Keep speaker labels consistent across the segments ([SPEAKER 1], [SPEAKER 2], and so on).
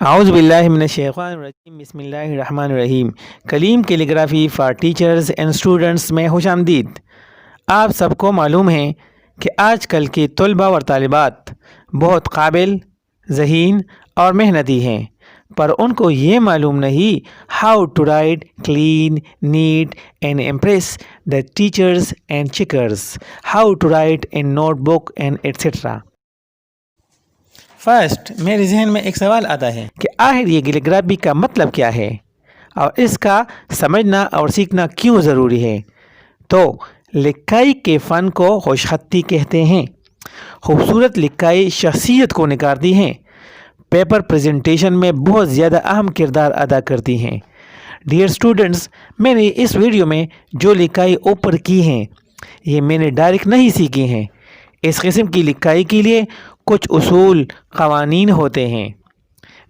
[SPEAKER 1] اعوذ باللہ من الشیطان الرجیم بسم اللہ الرحمن الرحیم Kaleem calligraphy for teachers and students میں خوش آمدید۔ آپ سب کو معلوم ہے کہ آج کل کے طلباء اور طالبات بہت قابل، ذہین اور محنتی ہیں، پر ان کو یہ معلوم نہیں how to write clean, neat and impress the teachers and checkers, how to write in notebook and etcetera. First میرے ذہن میں ایک سوال آتا ہے کہ آخر یہ کیلیگرافی کا مطلب کیا ہے اور اس کا سمجھنا اور سیکھنا کیوں ضروری ہے۔ تو لکھائی کے فن کو خوش خطی کہتے ہیں۔ خوبصورت لکھائی شخصیت کو نکھارتی ہیں، پیپر پریزنٹیشن میں بہت زیادہ اہم کردار ادا کرتی ہیں۔ ڈیئر اسٹوڈنٹس، میں نے اس ویڈیو میں جو لکھائی اوپر کی ہیں یہ میں نے ڈائریکٹ نہیں سیکھی ہیں۔ اس قسم کی لکھائی کے لیے کچھ اصول قوانین ہوتے ہیں،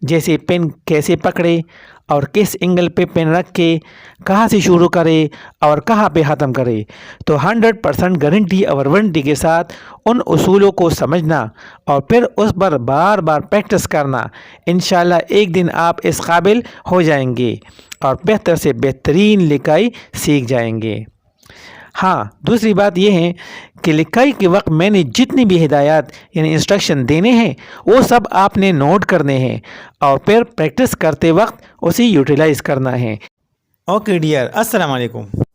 [SPEAKER 1] جیسے پین کیسے پکڑے اور کس اینگل پہ پین رکھ کے کہاں سے شروع کرے اور کہاں پہ ختم کرے۔ تو 100% گارنٹی اور وارنٹی کے ساتھ ان اصولوں کو سمجھنا اور پھر اس پر بار بار پریکٹس کرنا، انشاءاللہ ایک دن آپ اس قابل ہو جائیں گے اور بہتر سے بہترین لکھائی سیکھ جائیں گے۔ ہاں، دوسری بات یہ ہے کہ لکھائی کے وقت میں نے جتنی بھی ہدایات یعنی انسٹرکشن دینے ہیں وہ سب آپ نے نوٹ کرنے ہیں اور پھر پریکٹس کرتے وقت اسے یوٹیلائز کرنا ہے۔ اوکے ڈیئر، السلام علیکم۔